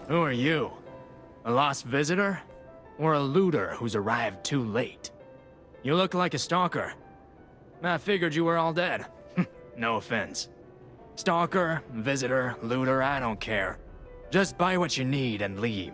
Who are you? A lost visitor? Or a looter who's arrived too late? You look like a stalker. I figured you were all dead. No offense. Stalker, visitor, looter, I don't care. Just buy what you need and leave.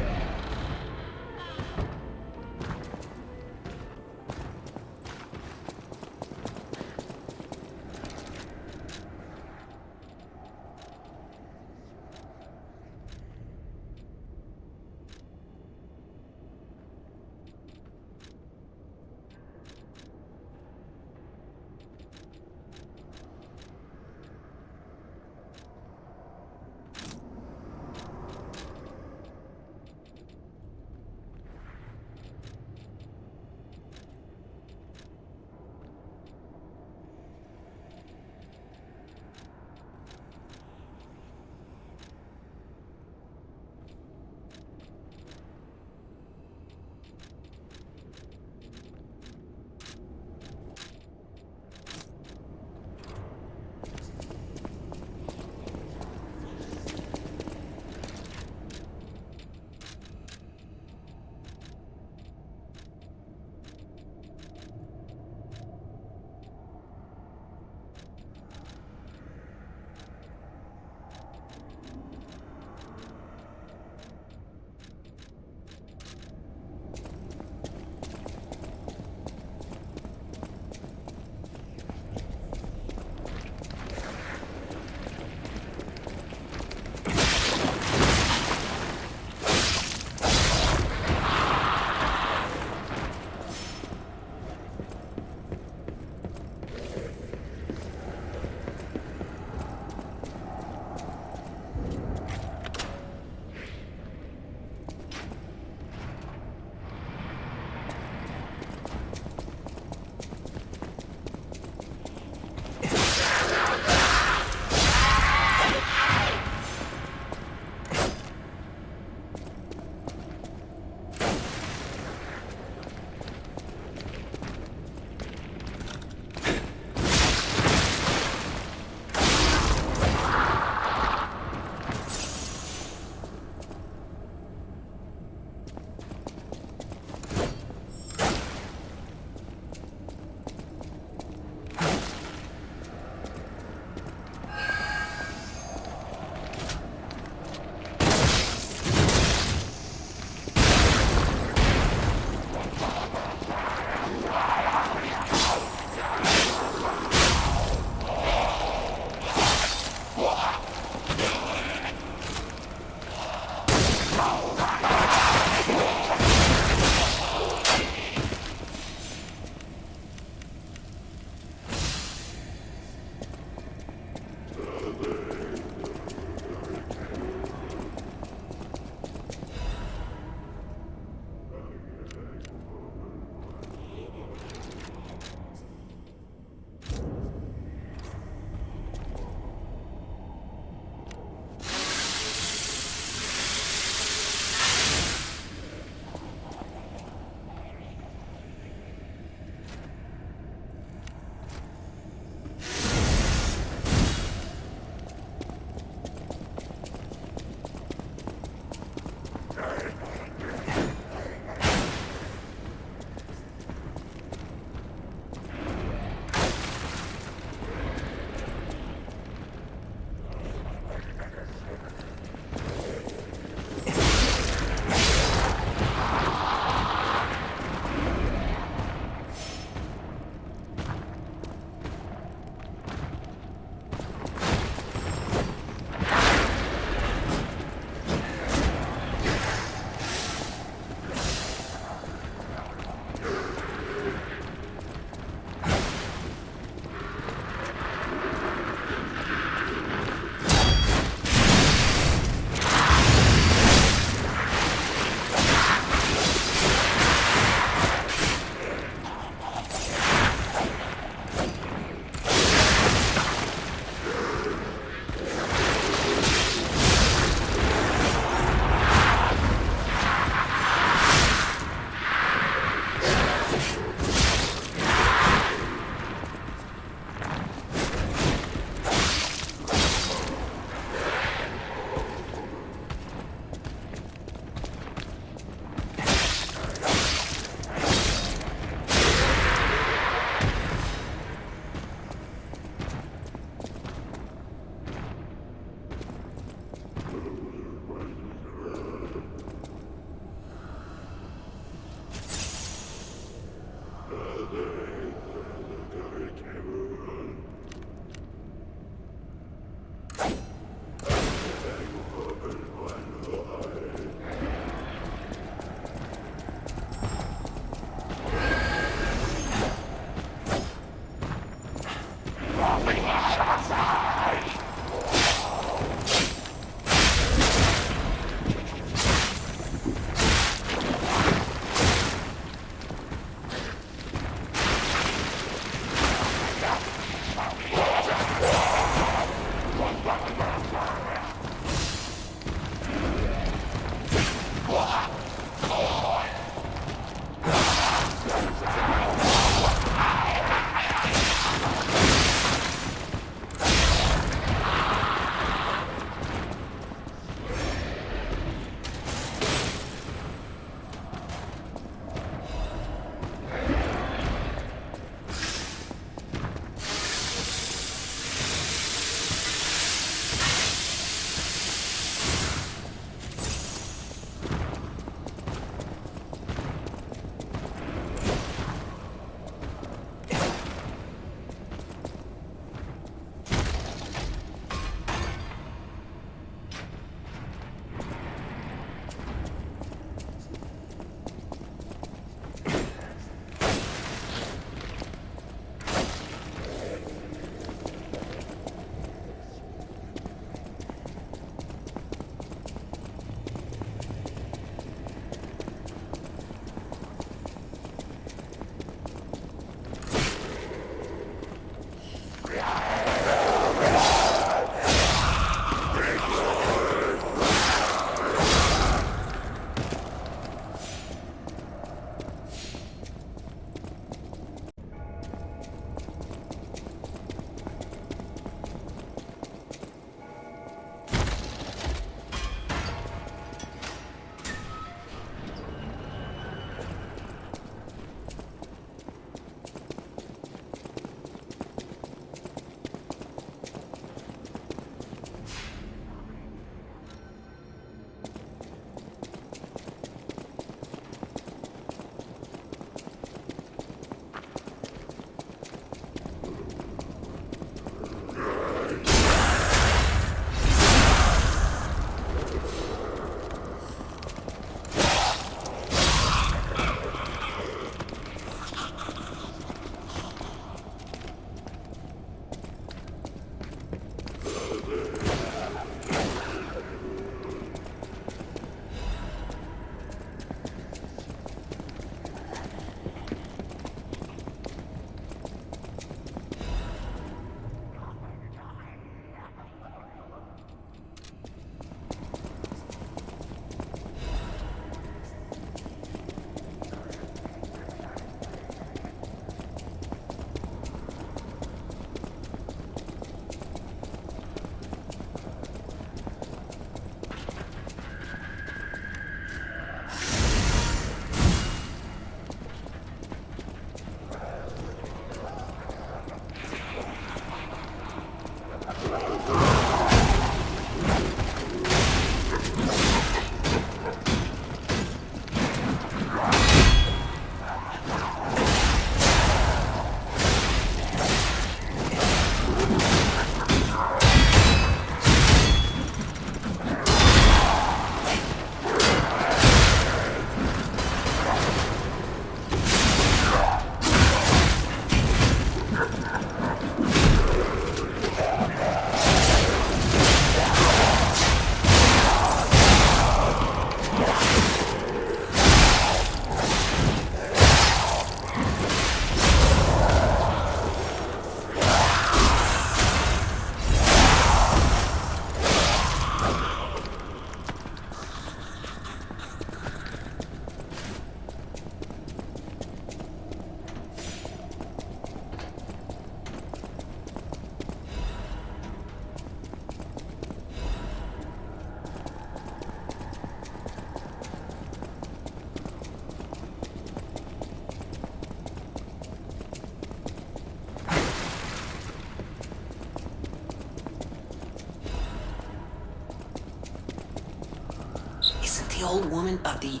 The old woman, the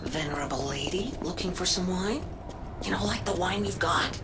venerable lady looking for some wine? You know, like the wine you've got.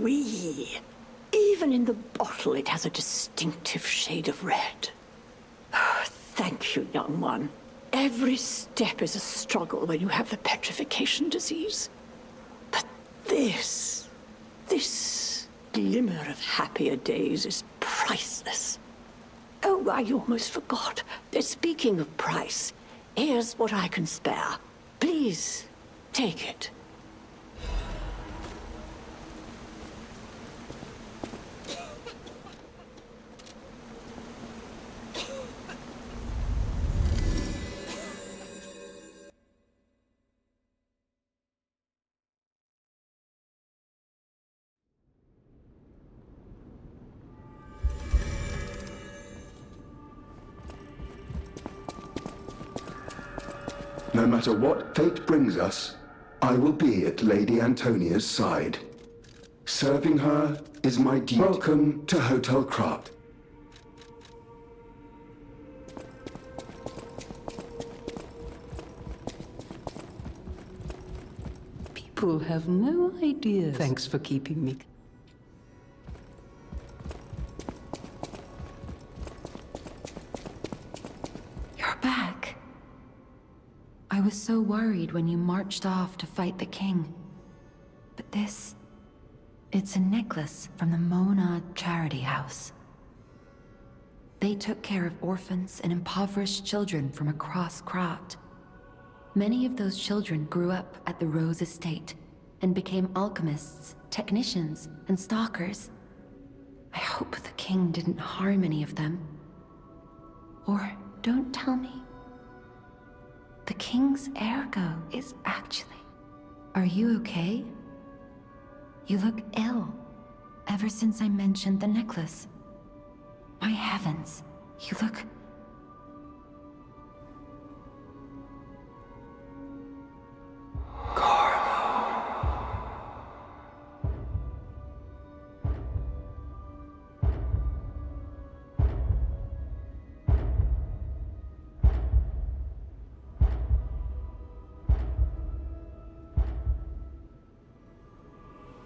Oui. Even in the bottle, it has a distinctive shade of red. Thank you, young one. Every step is a struggle when you have the petrification disease. But this glimmer of happier days is priceless. Oh, I almost forgot. Speaking of price, here's what I can spare. Please, take it. No matter what fate brings us, I will be at Lady Antonia's side. Serving her is my duty. Welcome to Hotel Krat. People have no idea. Thanks for keeping me. You're back. I was so worried when you marched off to fight the king. But it's a necklace from the Mona Charity House. They took care of orphans and impoverished children from across Krat. Many of those children grew up at the Rose Estate and became alchemists, technicians, and stalkers. I hope the king didn't harm any of them. Or don't tell me. The king's ergo is actually... Are you okay? You look ill, ever since I mentioned the necklace. My heavens, you look...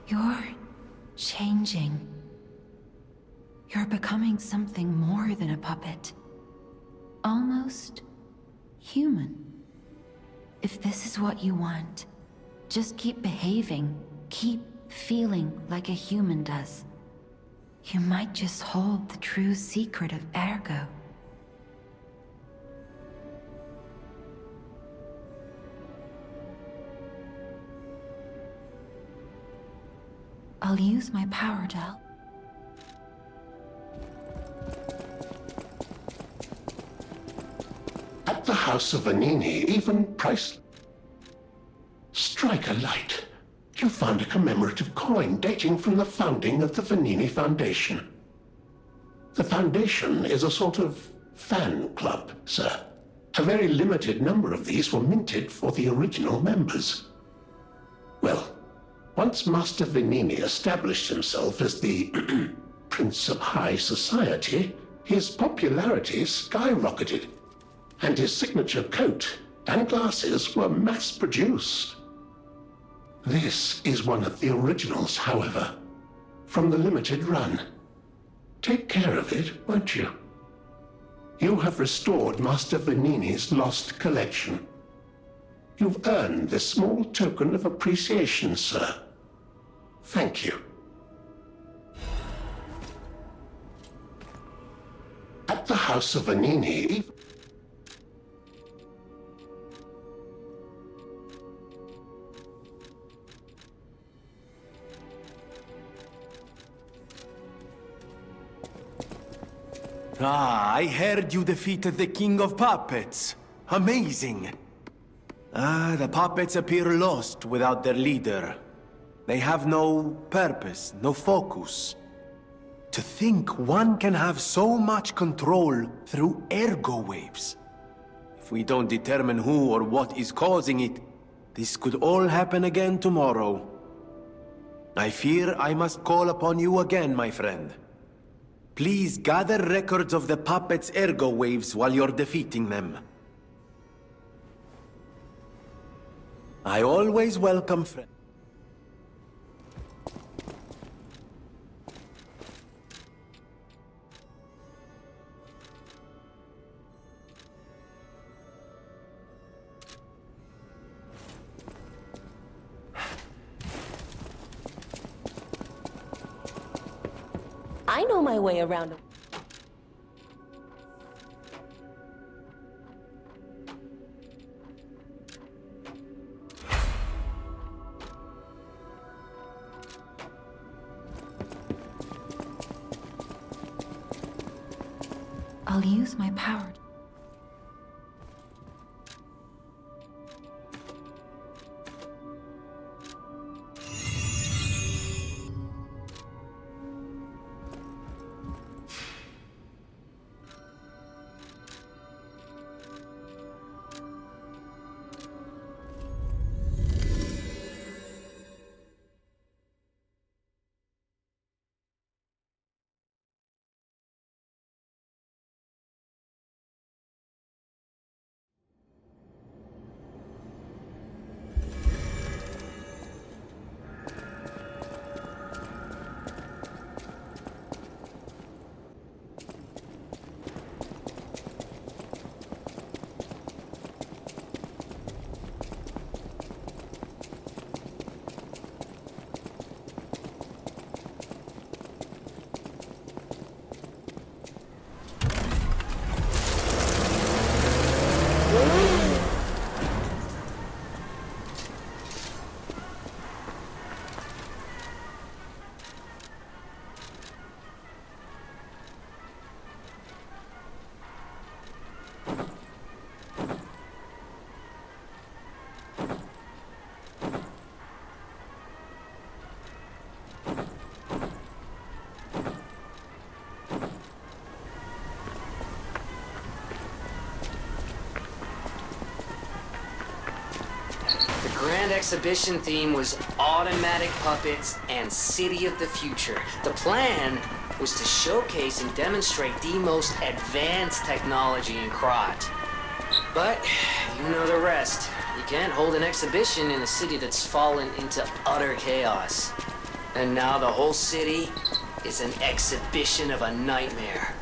You're changing. You're becoming something more than a puppet. Almost human. If this is what you want, just keep behaving, keep feeling like a human does. You might just hold the true secret of Ergo. I'll use my power to help. At the House of Vanini, even priceless. Strike a light. You found a commemorative coin dating from the founding of the Vanini Foundation. The Foundation is a sort of fan club, sir. A very limited number of these were minted for the original members. Well, once Master Vanini established himself as the Prince of High Society, his popularity skyrocketed, and his signature coat and glasses were mass-produced. This is one of the originals, however, from the limited run. Take care of it, won't you? You have restored Master Vanini's lost collection. You've earned this small token of appreciation, sir. Thank you. At the House of Vanini, I heard you defeated the King of Puppets. Amazing. The puppets appear lost without their leader. They have no purpose, no focus. To think one can have so much control through ergo waves. If we don't determine who or what is causing it, this could all happen again tomorrow. I fear I must call upon you again, my friend. Please gather records of the puppets' ergo waves while you're defeating them. I always welcome friends. I know my way around. I'll use my power. The Grand Exhibition theme was automatic puppets and City of the Future. The plan was to showcase and demonstrate the most advanced technology in Krat. But you know the rest. You can't hold an exhibition in a city that's fallen into utter chaos. And now the whole city is an exhibition of a nightmare.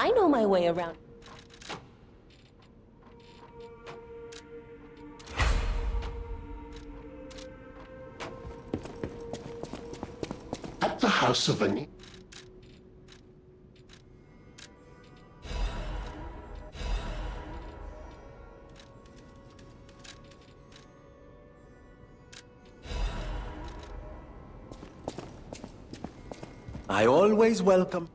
I know my way around. At the House of Venetia. I always welcome.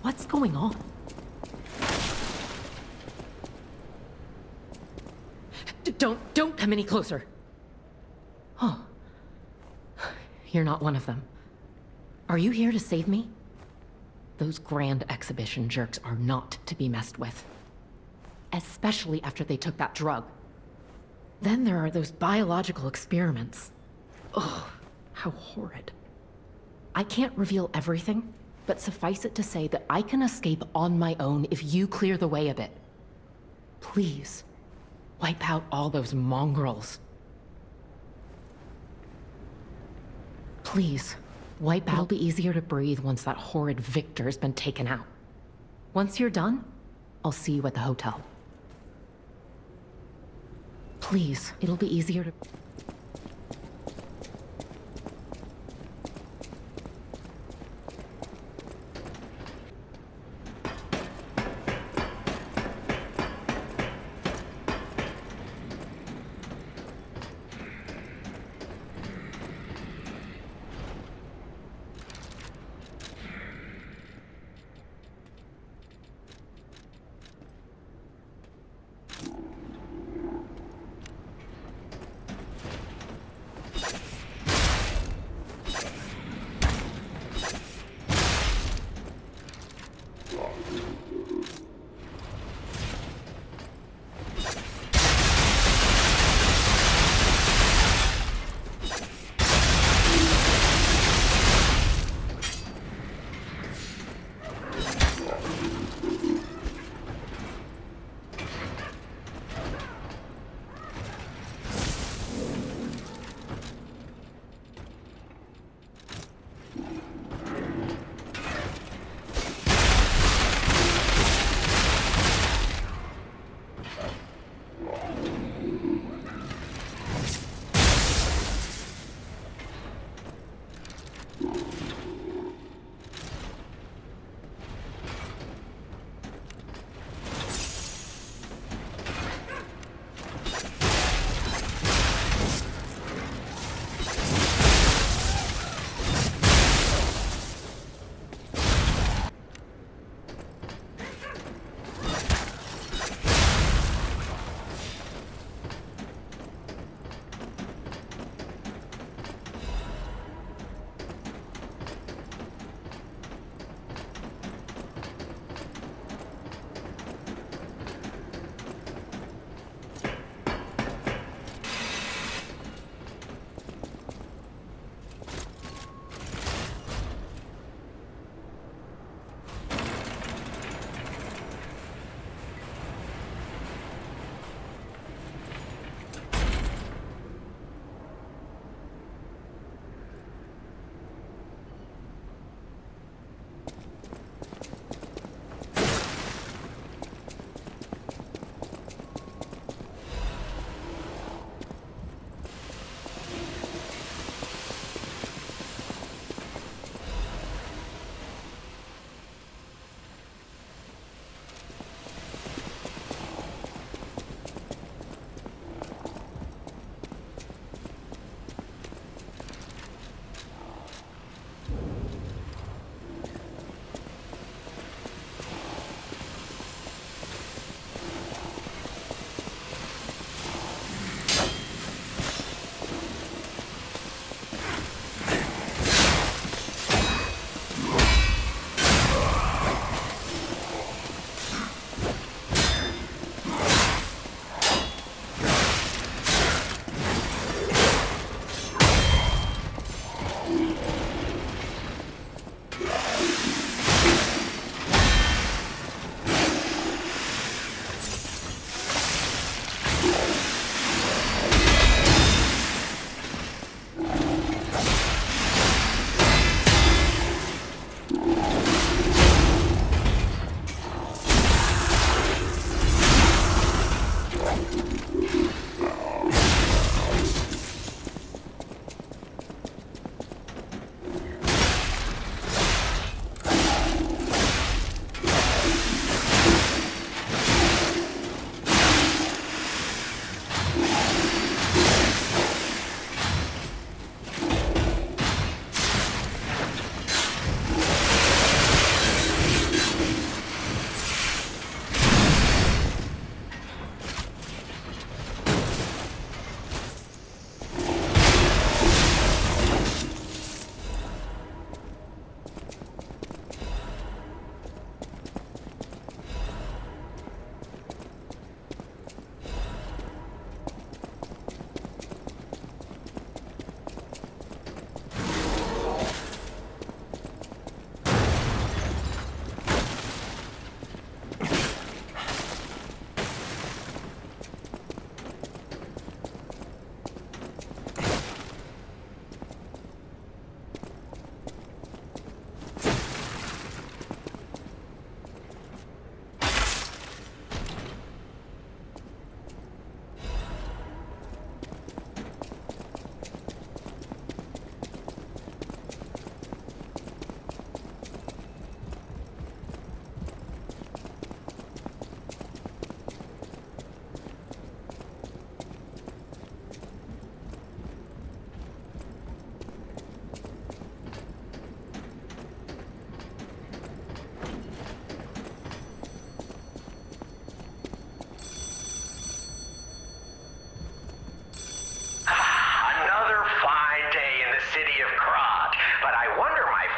What's going on? Don't come any closer. Oh. You're not one of them. Are you here to save me? Those grand exhibition jerks are not to be messed with. Especially after they took that drug. Then there are those biological experiments. Ugh, how horrid. I can't reveal everything, but suffice it to say that I can escape on my own if you clear the way a bit. Please, wipe out all those mongrels. Please, wipe out. It'll be easier to breathe once that horrid Victor's been taken out. Once you're done, I'll see you at the hotel. Please, it'll be easier to...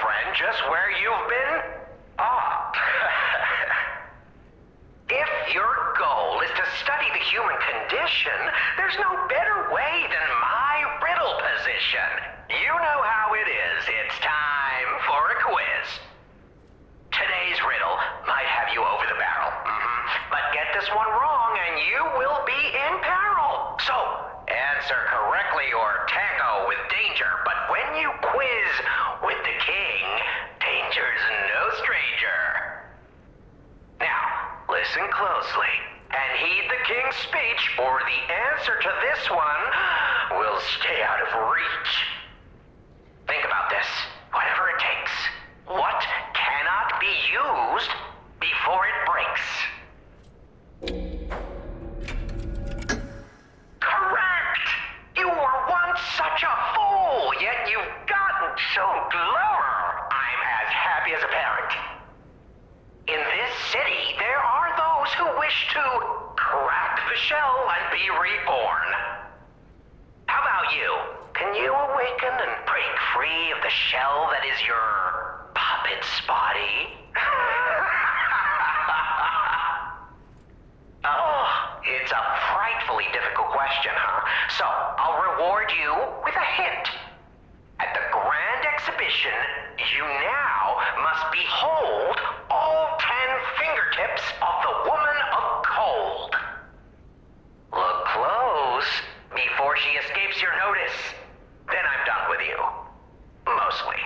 friend, just where you've been? Ah. If your goal is to study the human condition, there's no better way than my riddle position. You know how it is. It's time for a quiz. Today's riddle might have you over the barrel. But get this one wrong and you will be in peril. So, answer correctly or tango with danger. But when you quiz with the king, danger's no stranger. Now, listen closely and heed the king's speech, or the answer to this one will stay out of reach. Think about this, whatever it takes. What cannot be used before it breaks? Correct! You were once such a fool, yet you've gotten so clever. I'm as happy as a parent. In this city, there are those who wish to crack the shell and be reborn. How about you? Can you awaken and break free of the shell that is your puppet's body? Oh, it's a frightfully difficult question, huh? So, I'll reward you with a hint. At the grand exhibition, you now must behold all 10 fingertips of the woman of cold. Look close before she escapes your notice. Then I'm done with you. Mostly.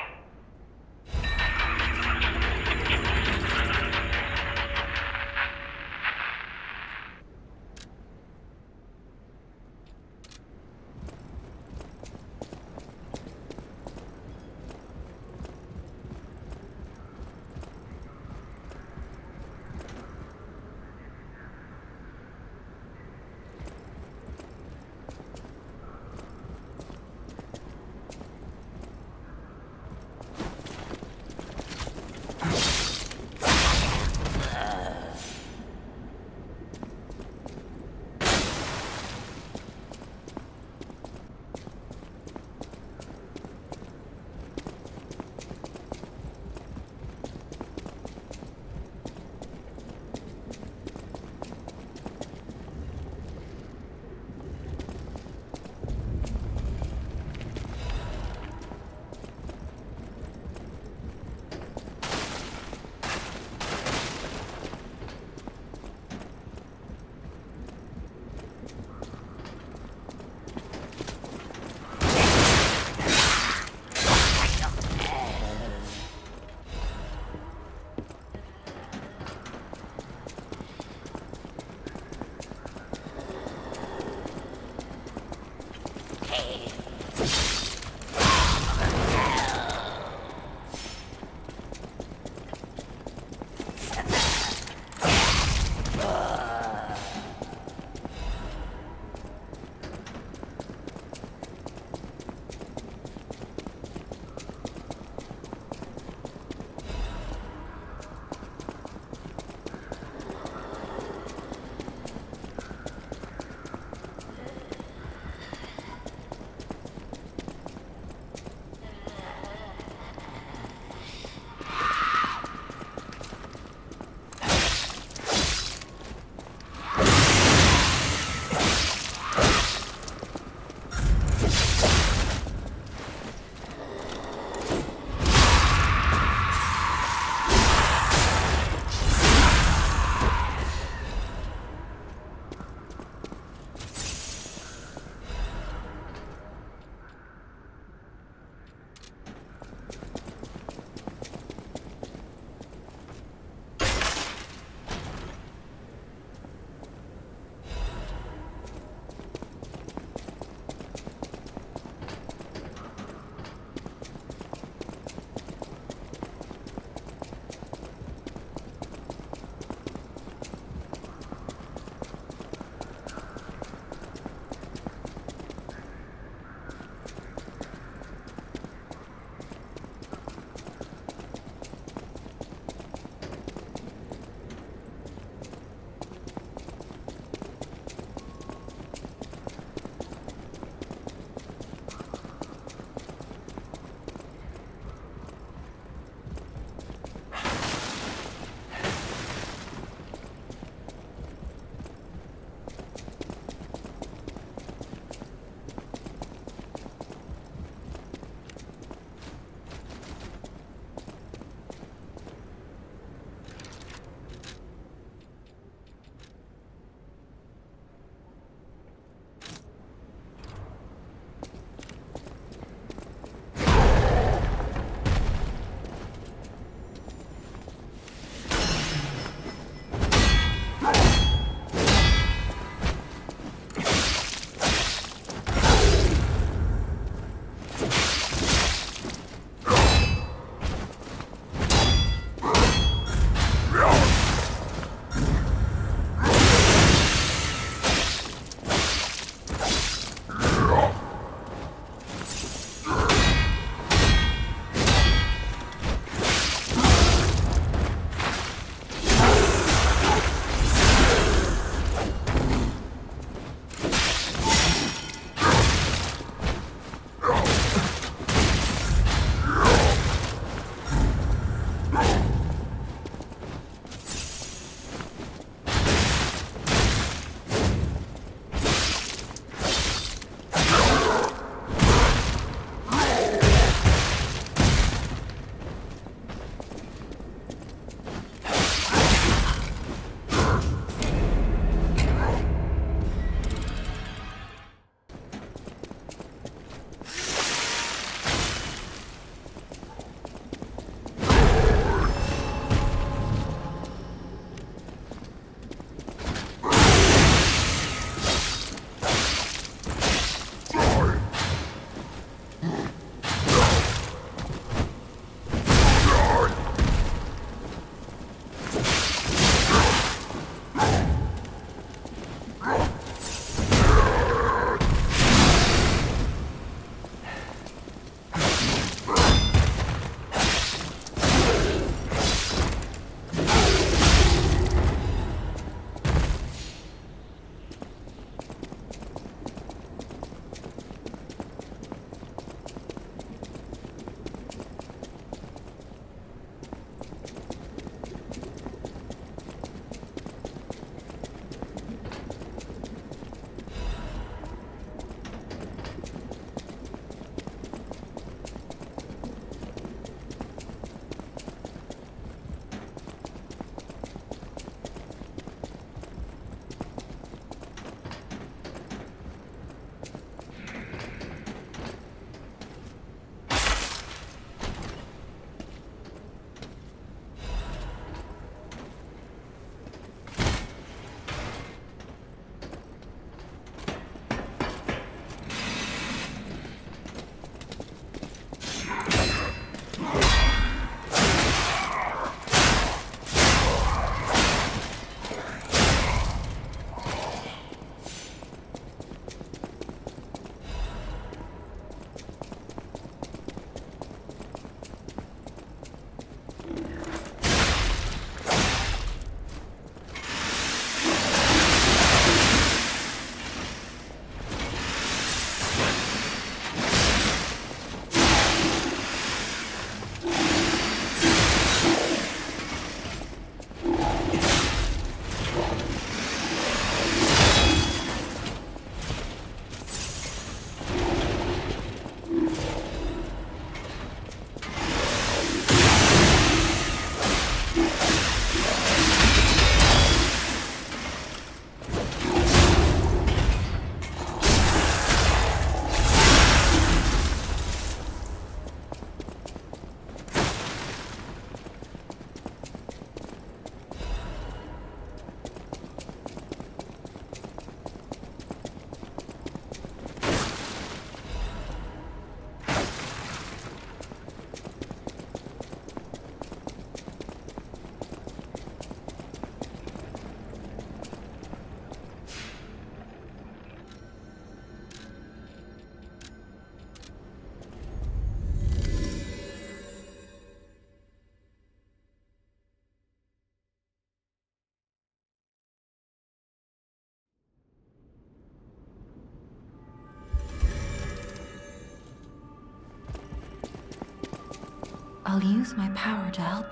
I'll use my power to help.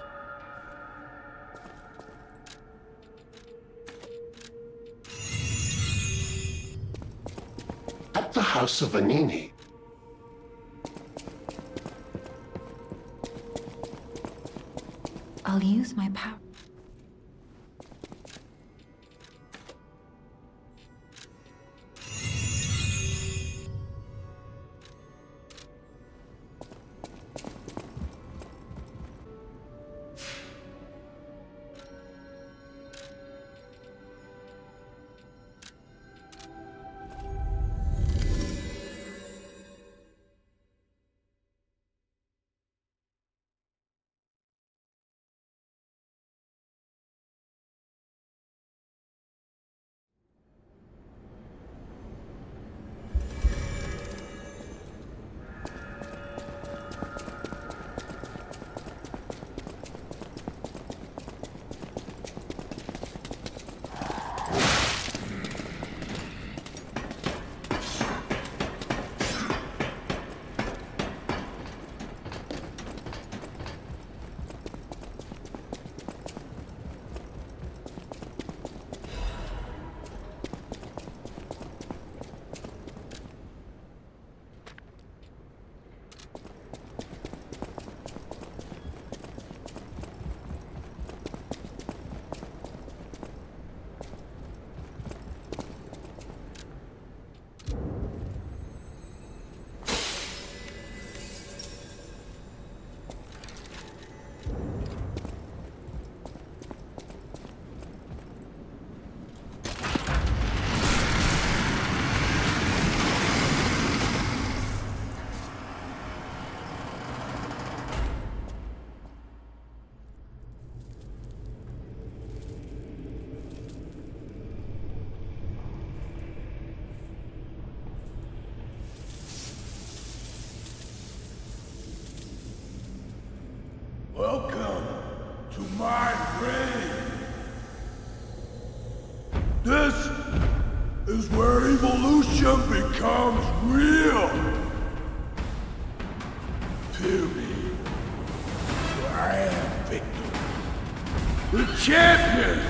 At the House of Vanini, I'll use my power. to my grave. This is where evolution becomes real. Period. I am Victor, the champion.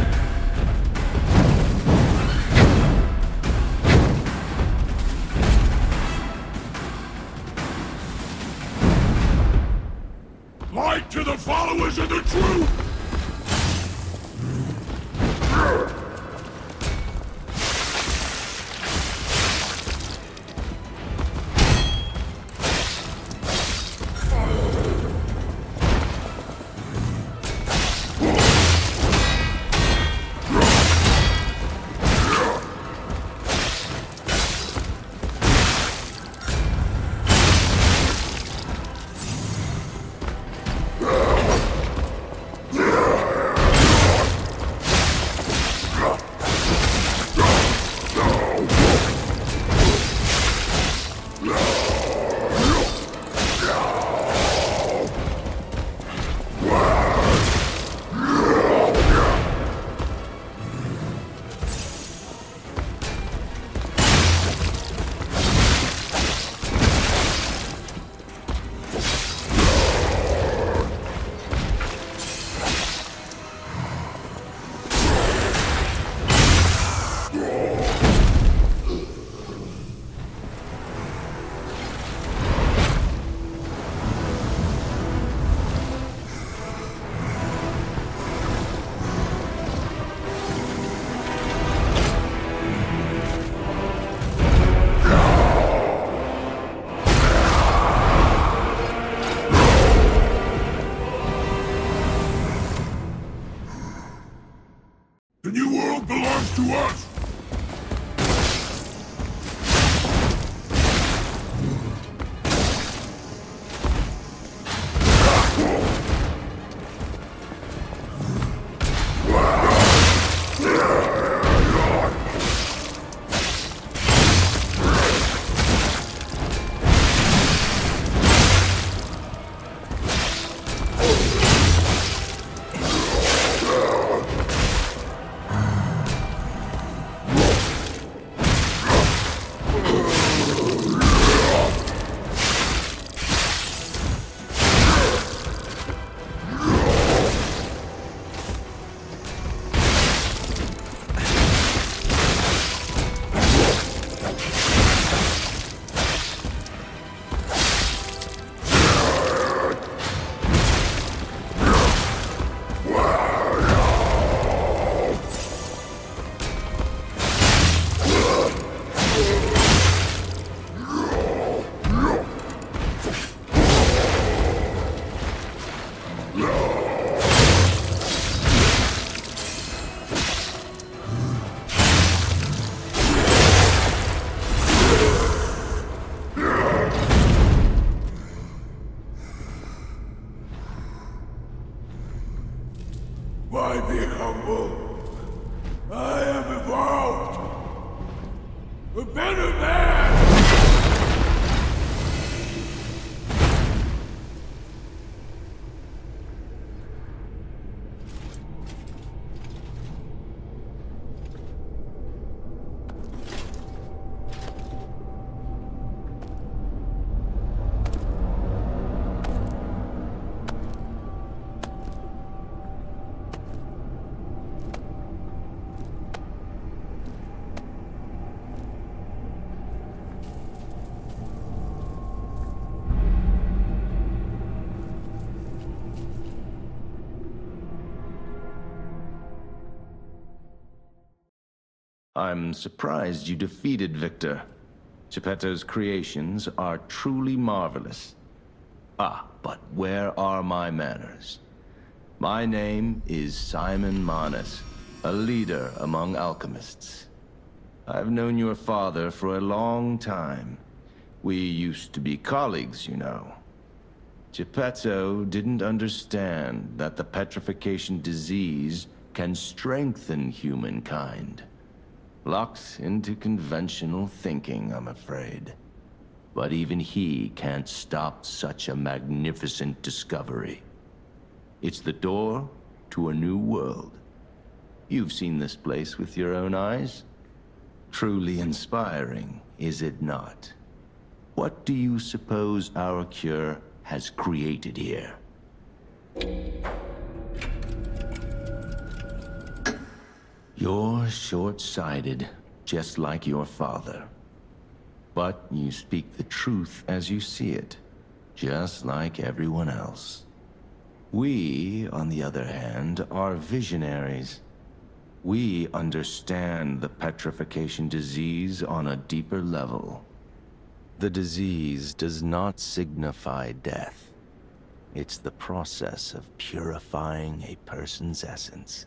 Light to the followers of the truth! The new world belongs to us! Why be humble? I am evolved! A better man! I'm surprised you defeated Victor. Geppetto's creations are truly marvelous. Ah, but where are my manners? My name is Simon Manus, a leader among alchemists. I've known your father for a long time. We used to be colleagues, you know. Geppetto didn't understand that the petrification disease can strengthen humankind. Locked into conventional thinking, I'm afraid. But even he can't stop such a magnificent discovery. It's the door to a new world. You've seen this place with your own eyes. Truly inspiring, is it not? What do you suppose our cure has created here? You're short-sighted, just like your father. But you speak the truth as you see it, just like everyone else. We, on the other hand, are visionaries. We understand the petrification disease on a deeper level. The disease does not signify death. It's the process of purifying a person's essence.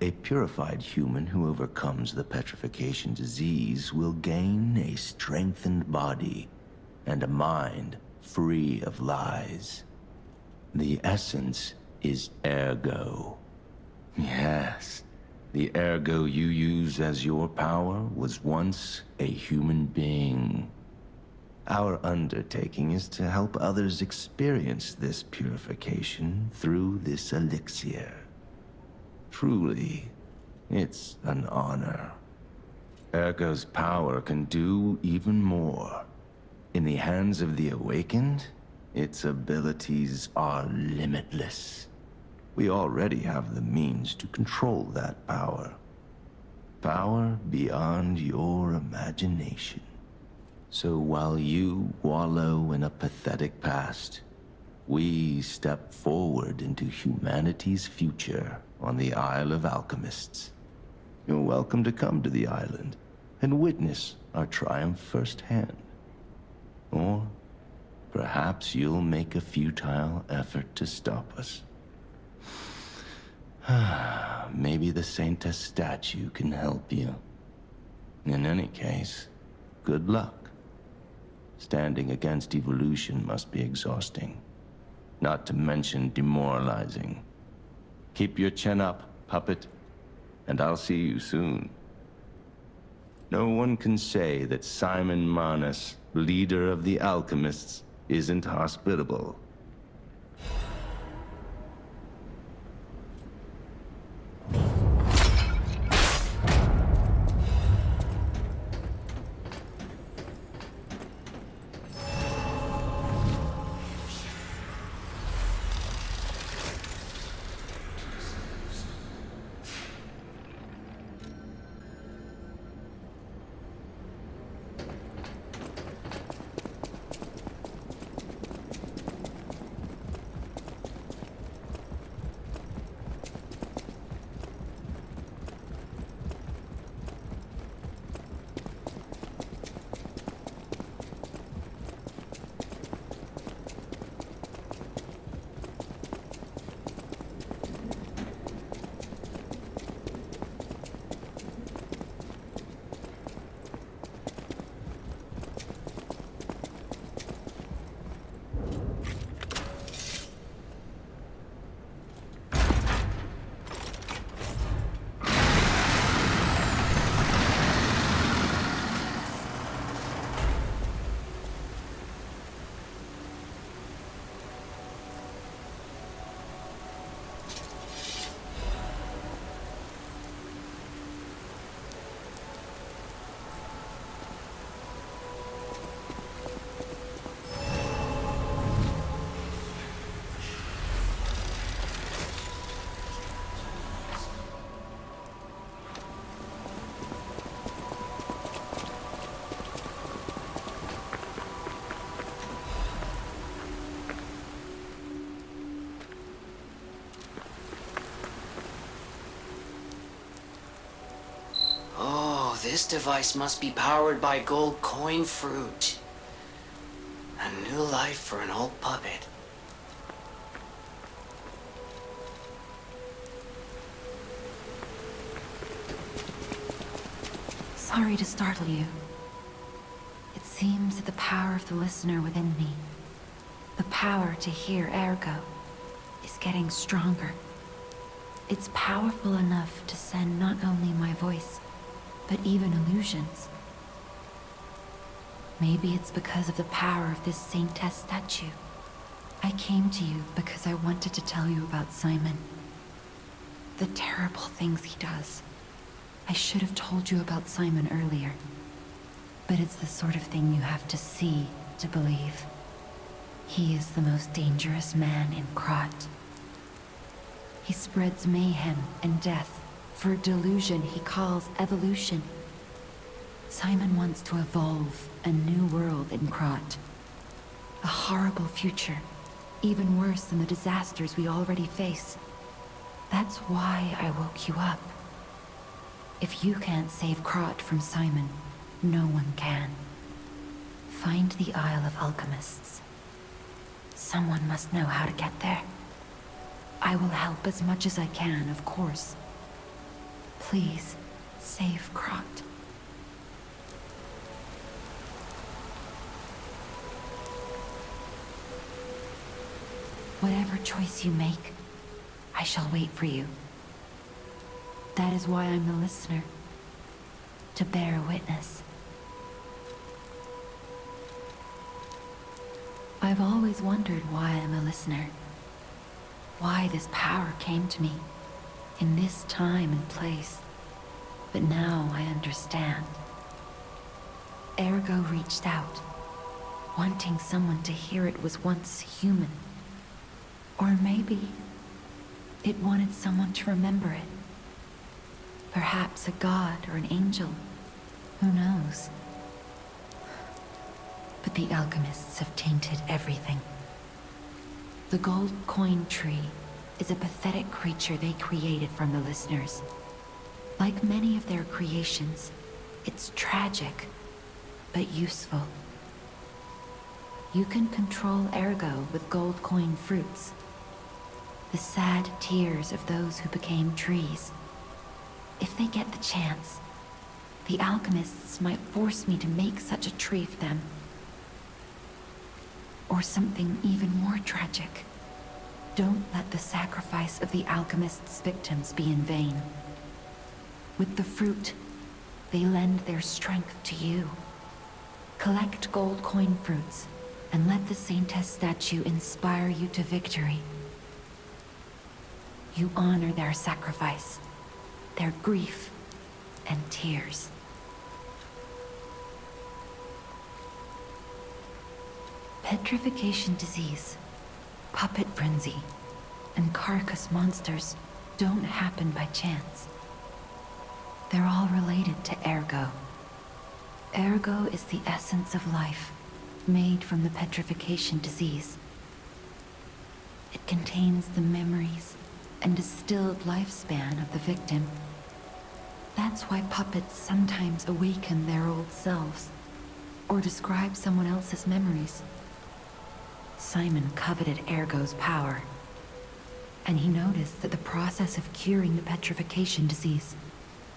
A purified human who overcomes the petrification disease will gain a strengthened body and a mind free of lies. The essence is ergo. Yes, the ergo you use as your power was once a human being. Our undertaking is to help others experience this purification through this elixir. Truly, it's an honor. Ergo's power can do even more. In the hands of the awakened, its abilities are limitless. We already have the means to control that power. Power beyond your imagination. So while you wallow in a pathetic past, we step forward into humanity's future on the Isle of Alchemists. You're welcome to come to the island and witness our triumph firsthand. Or perhaps you'll make a futile effort to stop us. Maybe the Saintess statue can help you. In any case, good luck. Standing against evolution must be exhausting, not to mention demoralizing. Keep your chin up, puppet, and I'll see you soon. No one can say that Simon Manus, leader of the alchemists, isn't hospitable. This device must be powered by gold coin fruit. A new life for an old puppet. Sorry to startle you. It seems that the power of the listener within me, the power to hear ergo, is getting stronger. It's powerful enough to send not only my voice, but even illusions. Maybe it's because of the power of this Saintess statue. I came to you because I wanted to tell you about Simon. the terrible things he does. I should have told you about Simon earlier. But it's the sort of thing you have to see to believe. He is the most dangerous man in Krat. He spreads mayhem and death for a delusion he calls evolution. Simon wants to evolve a new world in Krat. A horrible future, even worse than the disasters we already face. That's why I woke you up. If you can't save Krat from Simon, no one can. Find the Isle of Alchemists. Someone must know how to get there. I will help as much as I can, of course. Please, save Krat. Whatever choice you make, I shall wait for you. That is why I'm the listener. To bear witness. I've always wondered why I'm a listener. Why this power came to me, in this time and place. But now I understand. Ergo reached out, wanting someone to hear it was once human. Or maybe it wanted someone to remember it. Perhaps a god or an angel. Who knows? But the alchemists have tainted everything. The gold coin tree is a pathetic creature they created from the listeners. Like many of their creations, it's tragic, but useful. You can control Ergo with gold coin fruits. The sad tears of those who became trees. If they get the chance, the alchemists might force me to make such a tree for them. Or something even more tragic. Don't let the sacrifice of the alchemists' victims be in vain. With the fruit, they lend their strength to you. Collect gold coin fruits, and let the Saintess statue inspire you to victory. You honor their sacrifice, their grief, and tears. Petrification disease, puppet frenzy, and carcass monsters don't happen by chance. They're all related to Ergo. Ergo is the essence of life, made from the petrification disease. It contains the memories and distilled lifespan of the victim. That's why puppets sometimes awaken their old selves, or describe someone else's memories. Simon coveted Ergo's power, and he noticed that the process of curing the petrification disease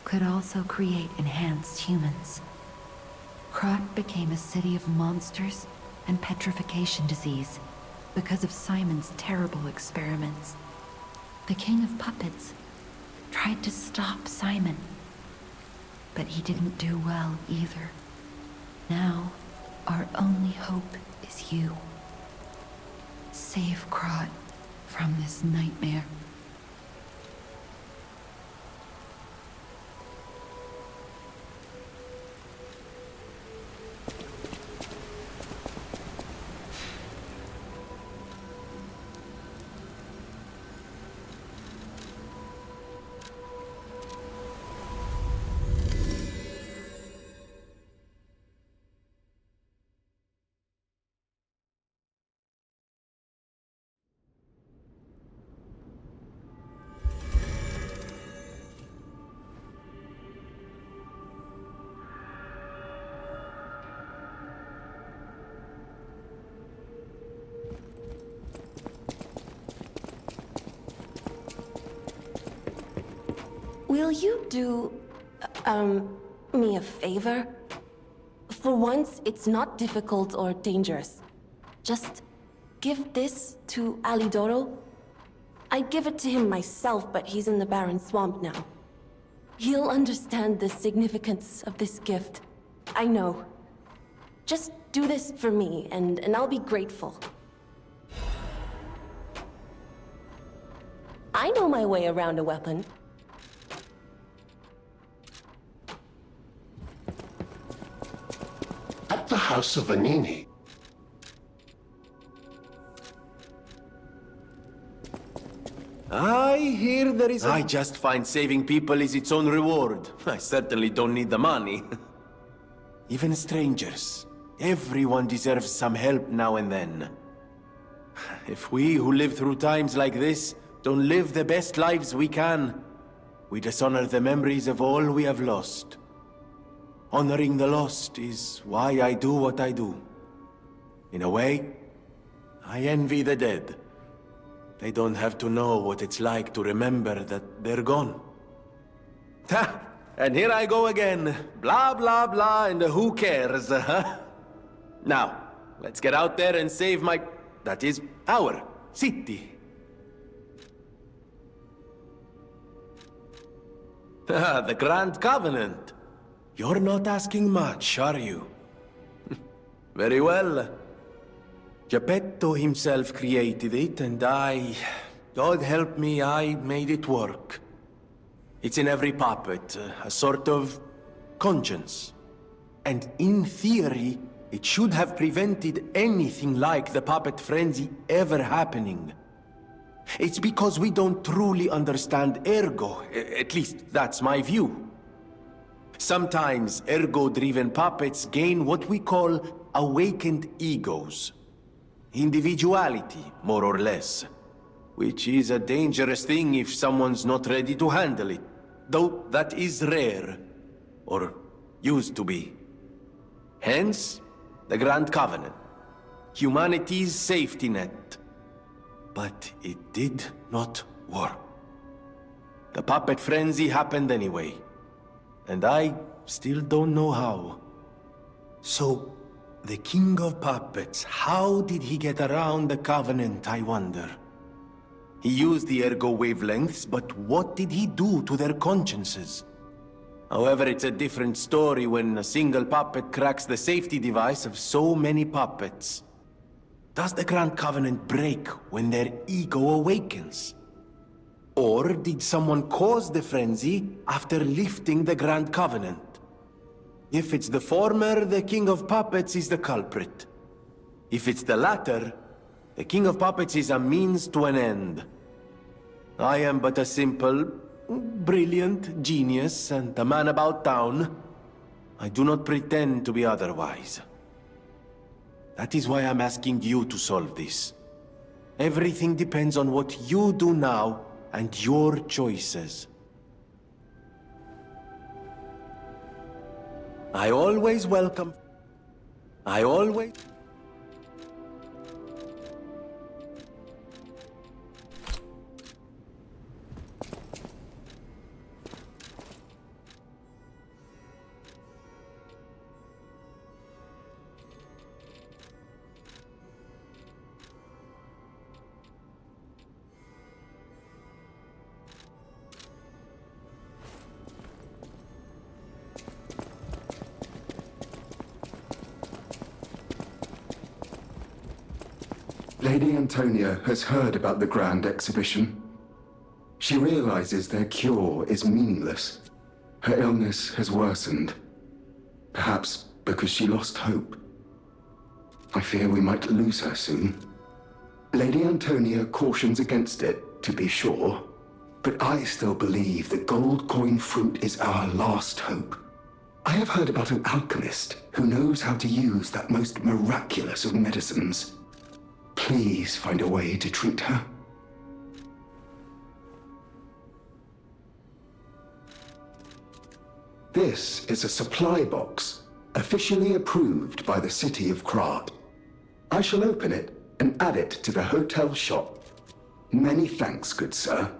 could also create enhanced humans. Krat became a city of monsters and petrification disease because of Simon's terrible experiments. The king of puppets tried to stop Simon, but he didn't do well either. Now, our only hope is you. Save Krat from this nightmare. Will you do, me a favor? For once, it's not difficult or dangerous. Just give this to Alidoro. I'd give it to him myself, but he's in the barren swamp now. He'll understand the significance of this gift. I know. Just do this for me, and I'll be grateful. I I know my way around a weapon. At the House of Vanini. I hear there is I just find saving people is its own reward. I certainly don't need the money. Even strangers. Everyone deserves some help now and then. If we who live through times like this don't live the best lives we can, we dishonor the memories of all we have lost. Honoring the lost is why I do what I do. In a way, I envy the dead. They don't have to know what it's like to remember that they're gone. Ha! And here I go again. Blah, blah, blah, and who cares, huh? Now, let's get out there and save my... that is, our city. Ah, the Grand Covenant. You're not asking much, are you? Very well. Geppetto himself created it, and God help me, I made it work. It's in every puppet, a sort of conscience. And in theory, it should have prevented anything like the puppet frenzy ever happening. It's because we don't truly understand ergo, at least that's my view. Sometimes ergo-driven puppets gain what we call awakened egos. Individuality, more or less. Which is a dangerous thing if someone's not ready to handle it. Though that is rare. Or used to be. Hence, the Grand Covenant. Humanity's safety net. But it did not work. The puppet frenzy happened anyway. And I still don't know how. So, the King of Puppets, how did he get around the Covenant, I wonder? He used the ergo wavelengths, but what did he do to their consciences? However, it's a different story when a single puppet cracks the safety device of so many puppets. Does the Grand Covenant break when their ego awakens? Or did someone cause the frenzy after lifting the Grand Covenant? If it's the former, the King of Puppets is the culprit. If it's the latter, the King of Puppets is a means to an end. I am but a simple, brilliant genius and a man about town. I do not pretend to be otherwise. That is why I'm asking you to solve this. Everything depends on what you do now and your choices. I always... Lady Antonia has heard about the Grand Exhibition. She realizes their cure is meaningless. Her illness has worsened. Perhaps because she lost hope. I fear we might lose her soon. Lady Antonia cautions against it, to be sure. But I still believe the gold coin fruit is our last hope. I have heard about an alchemist who knows how to use that most miraculous of medicines. Please find a way to treat her. This is a supply box, officially approved by the city of Krat. I shall open it and add it to the hotel shop. Many thanks, good sir.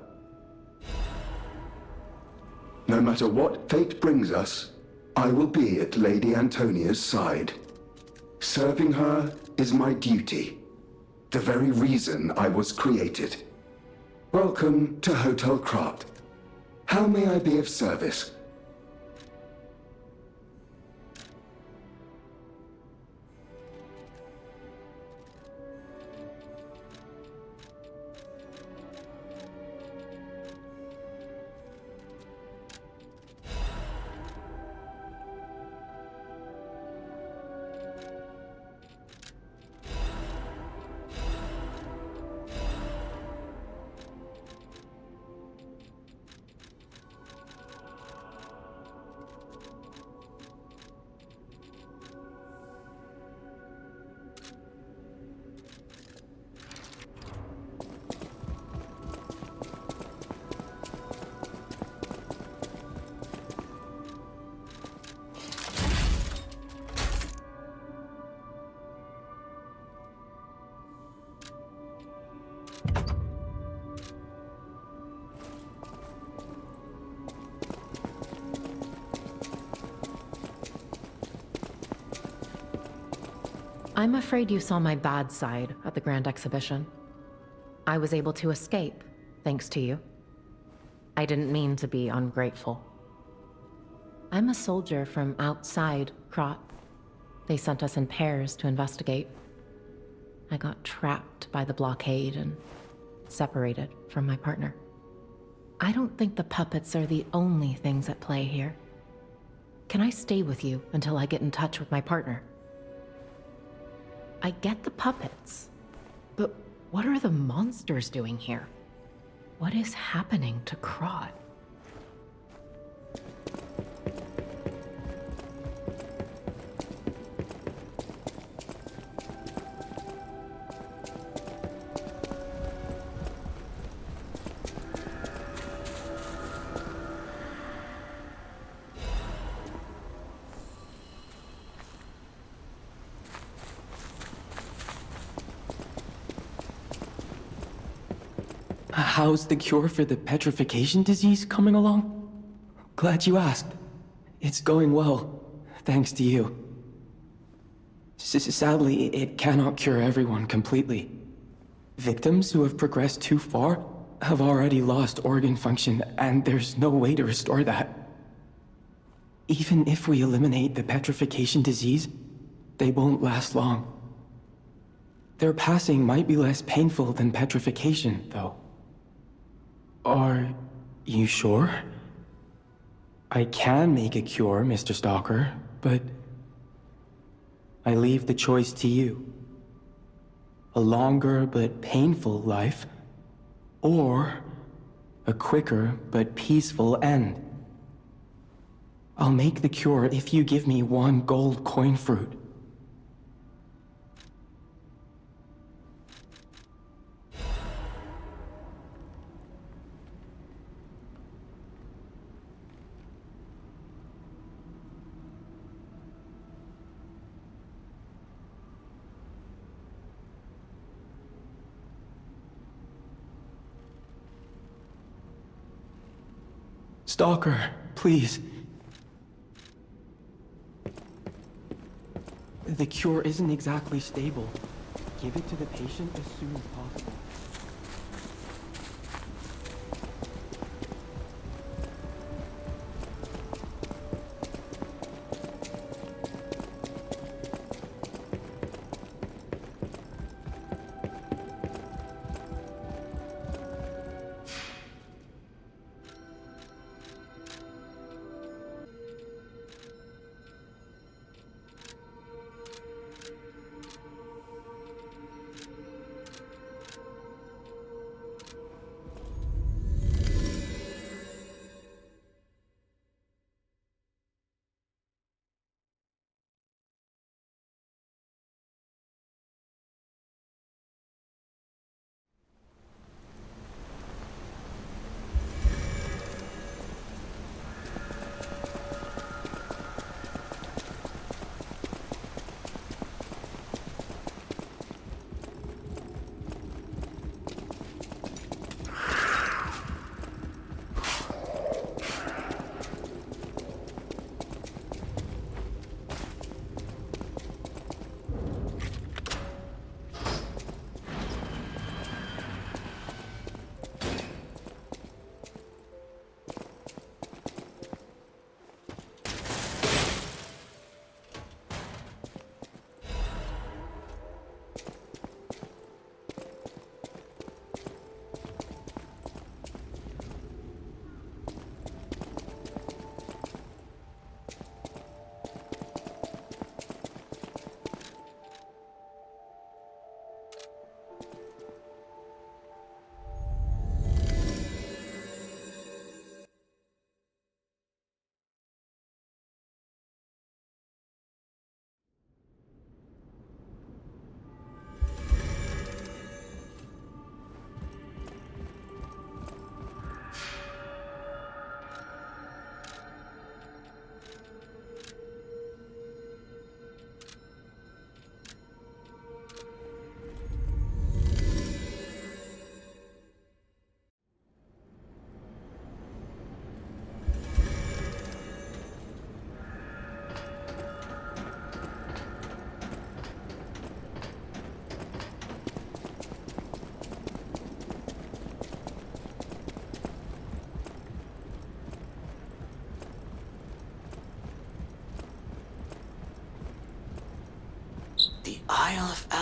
No matter what fate brings us, I will be at Lady Antonia's side. Serving her is my duty. The very reason I was created. Welcome to Hotel Krat. How may I be of service? I'm afraid you saw my bad side at the Grand Exhibition. I was able to escape, thanks to you. I didn't mean to be ungrateful. I'm a soldier from outside Krat. They sent us in pairs to investigate. I got trapped by the blockade and separated from my partner. I don't think the puppets are the only things at play here. Can I stay with you until I get in touch with my partner? I get the puppets, but what are the monsters doing here? What is happening to Krat? How's the cure for the petrification disease coming along? Glad you asked. It's going well, thanks to you. Sadly, it cannot cure everyone completely. Victims who have progressed too far have already lost organ function, and there's no way to restore that. Even if we eliminate the petrification disease, they won't last long. Their passing might be less painful than petrification, though. Are you sure? I can make a cure, Mr. Stalker, but I leave the choice to you. A longer but painful life, or a quicker but peaceful end. I'll make the cure if you give me 1 gold coin fruit. Stalker, please. The cure isn't exactly stable. Give it to the patient as soon as possible.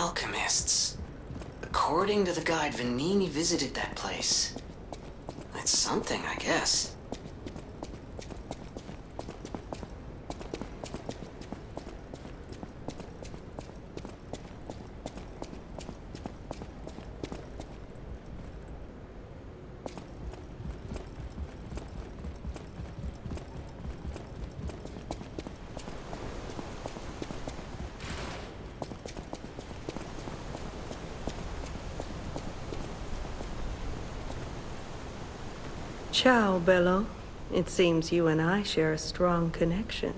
alchemists. According to the guide, Vanini visited that place. It's something, I guess. Ciao, Bello. It seems you and I share a strong connection.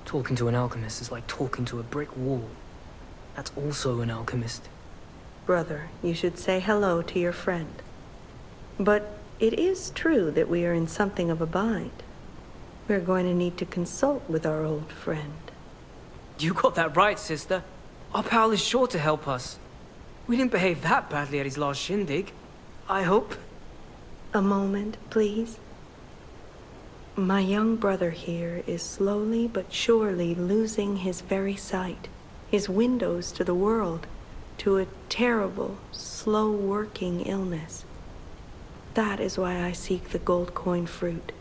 Talking to an alchemist is like talking to a brick wall. That's also an alchemist. Brother, you should say hello to your friend. But it is true that we are in something of a bind. We're going to need to consult with our old friend. You got that right, sister. Our pal is sure to help us. We didn't behave that badly at his last shindig. I hope. A moment, please. My young brother here is slowly but surely losing his very sight, his windows to the world, to a terrible, slow-working illness. That is why I seek the gold coin fruit.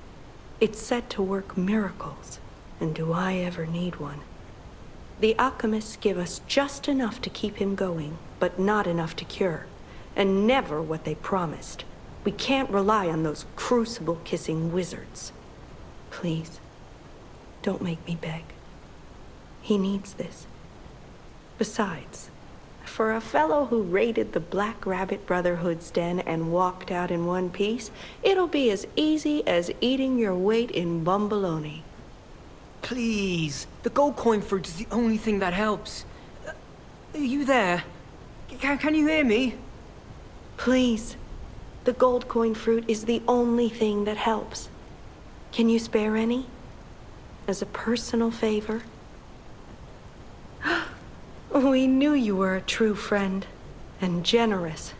It's said to work miracles, and do I ever need one? The alchemists give us just enough to keep him going, but not enough to cure, and never what they promised. We can't rely on those crucible-kissing wizards. Please, don't make me beg. He needs this. Besides, for a fellow who raided the Black Rabbit Brotherhood's den and walked out in one piece, it'll be as easy as eating your weight in bumbaloni. Please, the gold coin fruit is the only thing that helps. Are you there? Can you hear me? Please. The gold coin fruit is the only thing that helps. Can you spare any? As a personal favor? We knew you were a true friend, and generous.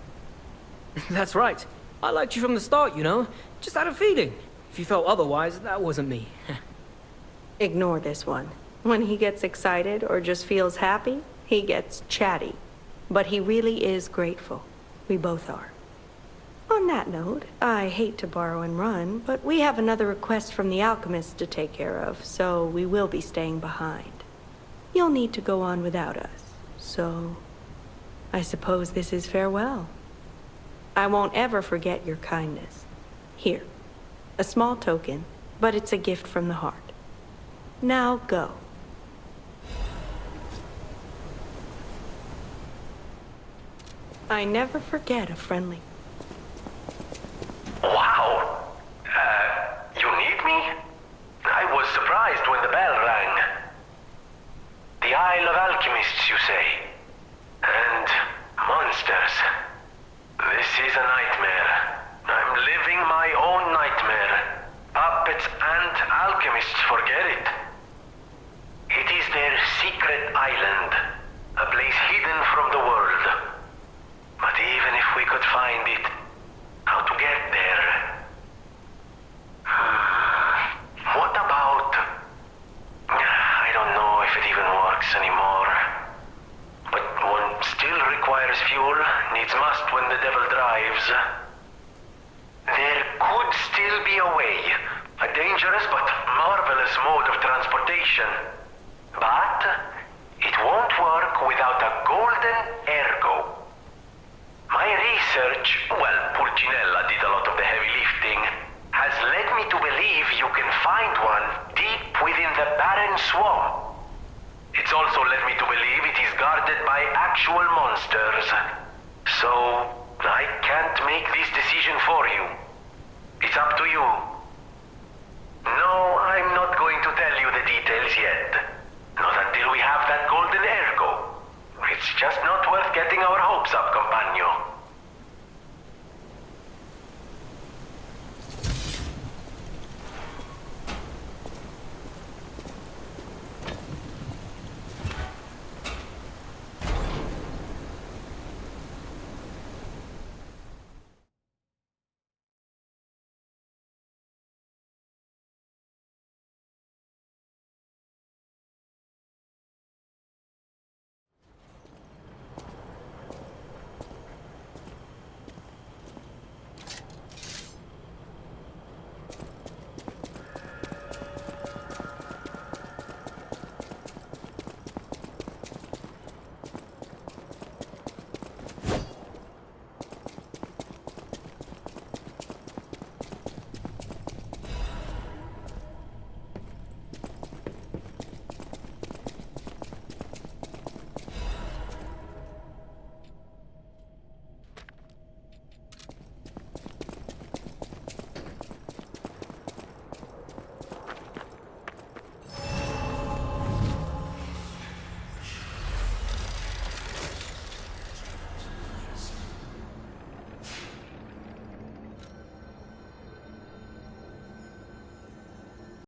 That's right. I liked you from the start, you know? Just had a feeling. If you felt otherwise, that wasn't me. Ignore this one. When he gets excited or just feels happy, he gets chatty. But he really is grateful. We both are. On that note, I hate to borrow and run, but we have another request from the alchemist to take care of, so we will be staying behind. You'll need to go on without us, so I suppose this is farewell. I won't ever forget your kindness. Here, a small token, but it's a gift from the heart. Now go. I never forget a friendly... Wow! You need me? I was surprised when the bell rang. The Isle of Alchemists, you say? And monsters. This is a nightmare. I'm living my own nightmare. Puppets and alchemists forget it. It is their secret island, a place hidden from the world. But even if we could find it, how to get there? What about... I don't know if it even works anymore. But one still requires fuel, needs must when the devil drives. There could still be a way. A dangerous but marvelous mode of transportation. But it won't work without a golden ergo. My research, well, Pulcinella did a lot of the heavy lifting, has led me to believe you can find one deep within the barren swamp. It's also led me to believe it is guarded by actual monsters. So, I can't make this decision for you. It's up to you. No, I'm not going to tell you the details yet. Not until we have that golden ergo. It's just not worth getting our hopes up, compagno.